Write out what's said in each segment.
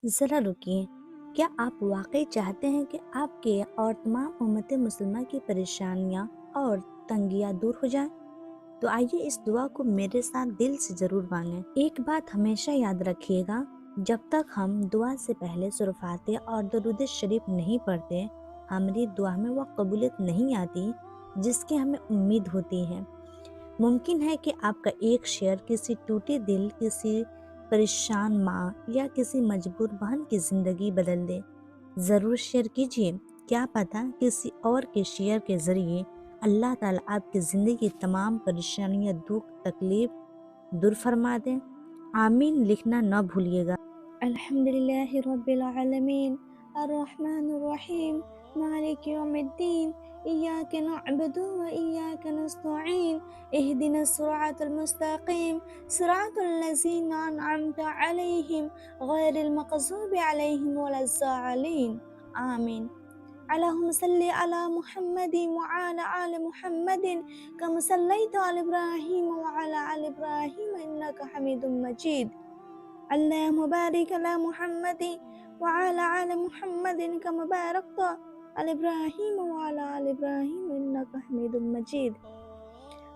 ذرا رکیے، کیا آپ واقعی چاہتے ہیں کہ آپ کے اور تمام امت مسلمہ کی پریشانیاں اور تنگیاں دور ہو جائیں؟ تو آئیے اس دعا کو میرے ساتھ دل سے ضرور مانگیں۔ ایک بات ہمیشہ یاد رکھیے گا، جب تک ہم دعا سے پہلے سورہ فاتحہ اور درود شریف نہیں پڑھتے، ہماری دعا میں وہ قبولیت نہیں آتی جس کی ہمیں امید ہوتی ہے۔ ممکن ہے کہ آپ کا ایک شعر کسی ٹوٹے دل، کسی پریشان ماں یا کسی مجبور بہن کی زندگی بدل دے۔ ضرور شیئر کیجیے، کیا پتہ کسی اور کے شیئر کے ذریعے اللہ تعالیٰ آپ کی زندگی کی تمام پریشانیاں، دکھ، تکلیف دور فرما دیں۔ آمین لکھنا نہ بھولیے گا۔ الحمدللہ رب العالمین الرحمن الرحیم مالک یوم الدین ایاک نعبد و ایاک نستعین اہدنا الصراط المستقیم صراط الذین انعمت علیہم غیر المغضوب علیہم ولا الضالین آمین۔ اللہم صلی علی محمد وعلی آل محمد کما صلیت علی ابراہیم وعلی آل ابراہیم انک حمید مجید۔ اللہم بارک علی محمد وعلی آل محمد کما بارکت علی ابراہیم وعلی آل ابراہیم انک حمید مجید۔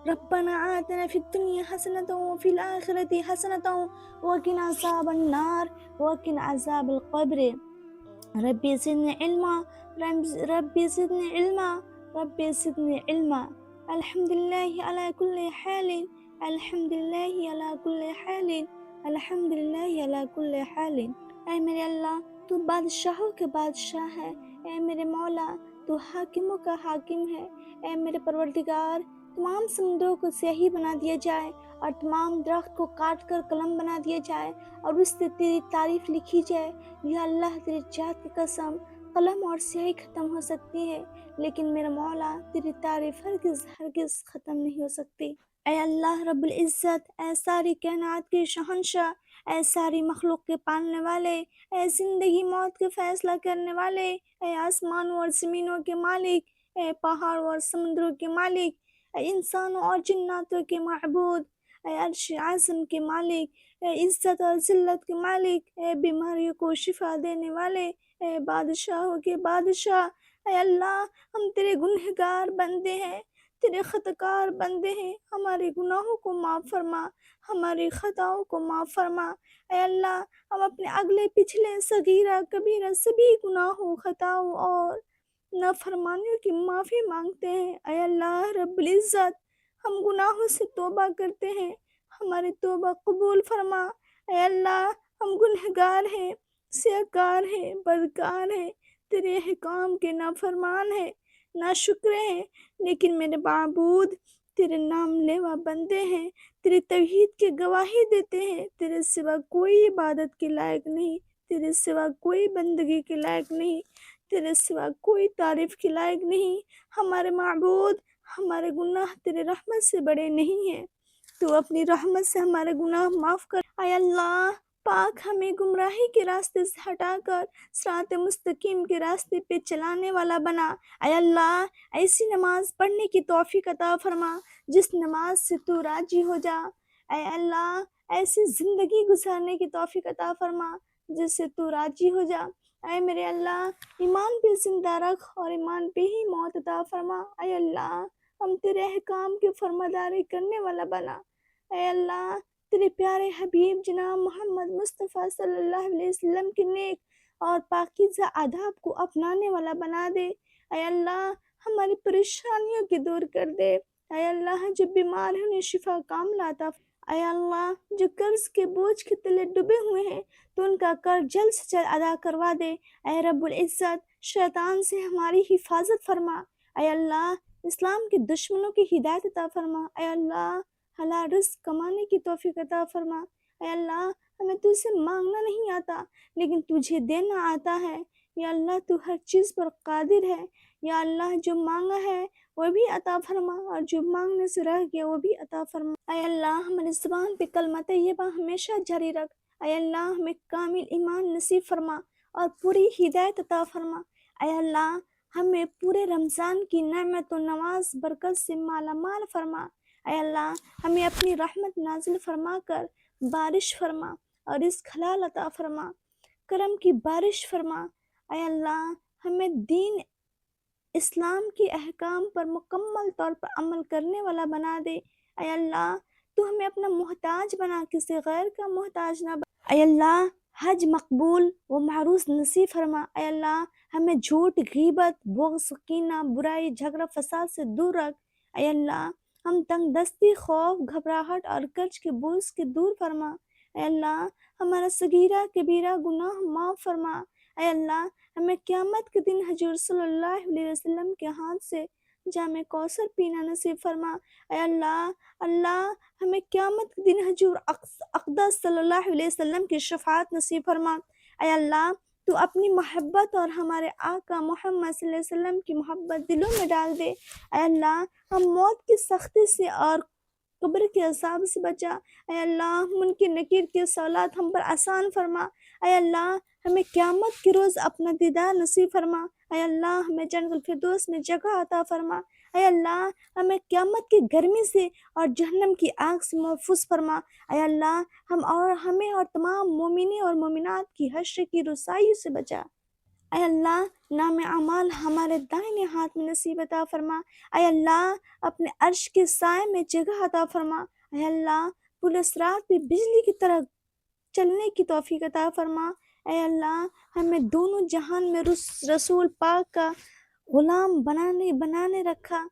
ربنا آتنا فی الدنیا حسنۃ وفی الآخرۃ حسنۃ وقنا عذاب النار وقنا عذاب القبر۔ ربی زدنی علما ربی زدنی علما ربی زدنی علما۔ الحمدللہ علی کل حال الحمدللہ علی کل حال الحمدللہ علی کل حال۔ اے میرے اللہ، تو بادشاہوں کے بادشاہ ہے۔ اے میرے مولا، تو حاکموں کا حاکم ہے۔ اے میرے پروردگار، تمام سمندروں کو سیاہی بنا دیا جائے اور تمام درخت کو کاٹ کر قلم بنا دیا جائے اور اس سے تیری تعریف لکھی جائے۔ یا اللہ، تیری ذات کی قسم، قلم اور سیاہی ختم ہو سکتی ہے لیکن میرا مولا تیری تعریف ہرگز ہرگز ختم نہیں ہو سکتی۔ اے اللہ رب العزت، اے ساری کائنات کے شہنشاہ، اے ساری مخلوق کے پالنے والے، اے زندگی موت کے فیصلہ کرنے والے، اے آسمانوں اور زمینوں کے مالک، اے پہاڑوں اور سمندروں کے مالک، اے انسانوں اور جناتوں کے معبود، اے عرش اعظم کے مالک، اے عزت اور ذلت کے مالک، اے بیماریوں کو شفا دینے والے، اے بادشاہوں کے بادشاہ۔ اے اللہ، ہم تیرے گنہگار بندے ہیں، تیرے خطاکار بندے ہیں، ہمارے گناہوں کو معاف فرما، ہماری خطاؤں کو معاف فرما۔ اے اللہ، ہم اپنے اگلے پچھلے صغیرہ کبیرہ سبھی گناہوں، خطاؤں اور نافرمانیوں کی معافی مانگتے ہیں۔ اے اللہ رب العزت، ہم گناہوں سے توبہ کرتے ہیں، ہماری توبہ قبول فرما۔ اے اللہ، ہم گنہگار ہیں، سیاہکار ہیں، بدکار ہیں، تیرے احکام کے نافرمان ہیں، ناشکرے ہیں، لیکن میرے معبود تیرے نام لیوا بندے ہیں، تیری توحید کی گواہی دیتے ہیں۔ تیرے سوا کوئی عبادت کے لائق نہیں، تیرے سوا کوئی بندگی کے لائق نہیں، تیرے سوا کوئی تعریف کے لائق نہیں۔ ہمارے معبود، ہمارے گناہ تیرے رحمت سے بڑے نہیں ہیں، تو اپنی رحمت سے ہمارے گناہ معاف کر۔ اے اللہ پاک، ہمیں گمراہی کے راستے سے ہٹا کر صراط مستقیم کے راستے پہ چلانے والا بنا۔ اے اللہ، ایسی نماز پڑھنے کی توفیق عطا فرما جس نماز سے تو راضی ہو جا۔ اے اللہ، ایسی زندگی گزارنے کی توفیق عطا فرما جس سے تو راضی ہو جا۔ اے میرے اللہ، ایمان پہ زندہ رکھ اور ایمان پہ ہی موت عطا فرما۔ اے اللہ، ہم تیرے احکام کی فرمانبرداری کرنے والا بنا۔ اے اللہ، تیرے پیارے حبیب جناب محمد مصطفیٰ صلی اللہ علیہ وسلم کے نیک اور پاکیزہ آداب کو اپنانے والا بنا دے۔ اے اللہ، ہماری پریشانیوں کی دور کر دے۔ اے اللہ، جو بیمار ہیں انہیں شفا کاملہ عطا فرما۔ اے اللہ، جو قرض کے بوجھ کے تلے ڈوبے ہوئے ہیں تو ان کا قرض جلد سے جلد ادا کروا دے۔ اے رب العزت، شیطان سے ہماری حفاظت فرما۔ اے اللہ، اسلام کے دشمنوں کی ہدایت عطا فرما۔ اے اللہ، حلال رزق کمانے کی توفیق عطا فرما۔ اے اللہ، ہمیں تجھ سے مانگنا نہیں آتا لیکن تجھے دینا آتا ہے۔ یا اللہ، تو ہر چیز پر قادر ہے۔ یا اللہ، جو مانگا ہے وہ بھی عطا فرما اور جو مانگنے سے رہ گیا وہ بھی عطا فرما۔ اے اللہ، ہماری زبان پہ کلمہ طیبہ ہمیشہ جاری رکھ۔ اے اللہ، ہمیں کامل ایمان نصیب فرما اور پوری ہدایت عطا فرما۔ اے اللہ، ہمیں پورے رمضان کی نعمت و نواز برکت سے مالا مال فرما۔ اے اللہ، ہمیں اپنی رحمت نازل فرما کر بارش فرما اور رزق حلال عطا فرما۔ کرم کی بارش فرما۔ اے اللہ ہمیں دین اسلام کے احکام پر مکمل طور پر عمل کرنے والا بنا دے۔ اے اللہ تو ہمیں اپنا محتاج بنا، کسی غیر کا محتاج نہ بنا۔ اے اللہ حج مقبول و معروض نصیب فرما۔ اے اللہ ہمیں جھوٹ، غیبت، بغض، کینہ، برائی، جھگڑا فساد سے دور رکھ۔ اے اللہ ہم تنگ دستی، خوف، گھبراہٹ اور قرض کے بوجھ سے دور فرما۔ اے اللہ ہمارا صغیرہ کبیرہ گناہ معاف فرما۔ اے اللہ ہمیں قیامت کے دن حضور صلی اللہ علیہ وسلم کے ہاتھ سے جام کوثر پینا نصیب فرما۔ اے اللہ ہمیں قیامت کے دن حضور اقدس صلی اللہ علیہ وسلم کی شفاعت نصیب فرما۔ اے اللہ تو اپنی محبت اور ہمارے آقا محمد صلی اللہ علیہ وسلم کی محبت دلوں میں ڈال دے۔ اے اللہ ہم موت کی سختی سے اور قبر کے عذاب سے بچا۔ اے اللہ منکر نکیر کے سوالات ہم پر آسان فرما۔ اے اللہ ہمیں قیامت کے روز اپنا دیدار نصیب فرما۔ اے اللہ ہمیں جنت الفردوس میں جگہ عطا فرما۔ اے اللہ ہمیں قیامت کی گرمی سے اور جہنم کی آگ سے محفوظ فرما۔ اے اللہ ہمیں اور تمام مومنین اور مومنات کی حشر کی رسائی سے بچا۔ اے اللہ نام اعمال ہمارے دائیں ہاتھ میں نصیب عطا فرما۔ اے اللہ اپنے عرش کے سائے میں جگہ عطا فرما۔ اے اللہ پورے صراط پہ بجلی کی طرح چلنے کی توفیق عطا فرما۔ اے اللہ ہمیں دونوں جہان میں رسول پاک کا غلام بنانے رکھا۔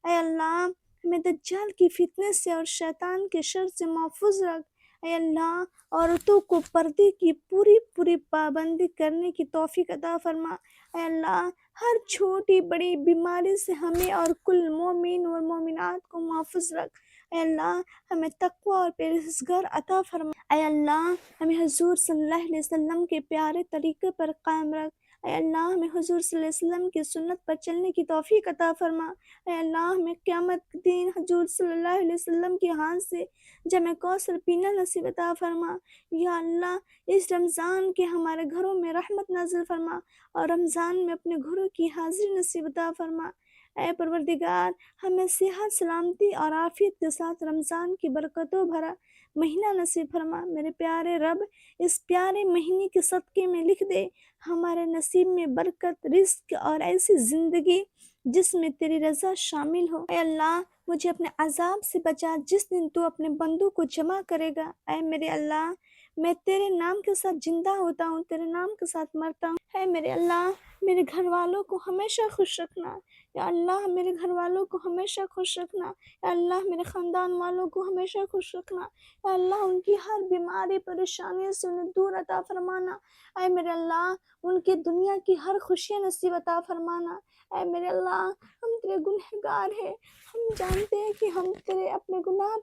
اے اللہ ہمیں دجال کی فتنے سے اور شیطان کے شر سے محفوظ رکھ۔ اے اللہ عورتوں کو پردے کی پوری پابندی کرنے کی توفیق عطا فرما۔ اے اللہ ہر چھوٹی بڑی بیماری سے ہمیں اور کل مومن اور مومنات کو محفوظ رکھ۔ اے اللہ ہمیں تقوی اور پرہیزگار عطا فرما۔ اے اللہ ہمیں حضور صلی اللہ علیہ وسلم کے پیارے طریقے پر قائم رکھ۔ اے اللہ ہمیں حضور صلی اللہ علیہ وسلم کی سنت پر چلنے کی توفیق عطا فرما۔ اے اللہ ہمیں قیامت کے دن حضور صلی اللہ علیہ وسلم کے ہاتھ سے جام کوثر پینا نصیب عطا فرما۔ یا اللہ اس رمضان کے ہمارے گھروں میں رحمت نازل فرما اور رمضان میں اپنے گھروں کی حاضری نصیب عطا فرما۔ اے پروردگار ہمیں صحت، سلامتی اور عافیت کے ساتھ رمضان کی برکتوں بھرا مہینہ نصیب فرما۔ میرے پیارے رب اس پیارے مہینے کے صدقے میں لکھ دے ہمارے نصیب میں برکت، رزق اور ایسی زندگی جس میں تیری رضا شامل ہو۔ اے اللہ مجھے اپنے عذاب سے بچا جس دن تو اپنے بندوں کو جمع کرے گا۔ اے میرے اللہ میں تیرے نام کے ساتھ زندہ ہوتا ہوں، تیرے نام کے ساتھ مرتا ہوں۔ اے میرے اللہ میرے گھر والوں کو ہمیشہ خوش رکھنا۔ یا اللہ میرے گھر والوں کو ہمیشہ خوش رکھنا۔ یا اللہ میرے خاندان والوں کو ہمیشہ خوش رکھنا۔ یا اللہ ان کی ہر بیماری پریشانی سے انہیں دور عطا فرمانا۔ اے میرے اللہ ان کی دنیا کی ہر خوشیاں نصیب عطا فرمانا۔ اے میرے اللہ ہم تیرے گنہگار ہیں، ہم جانتے ہیں کہ ہم تیرے اپنے گناہ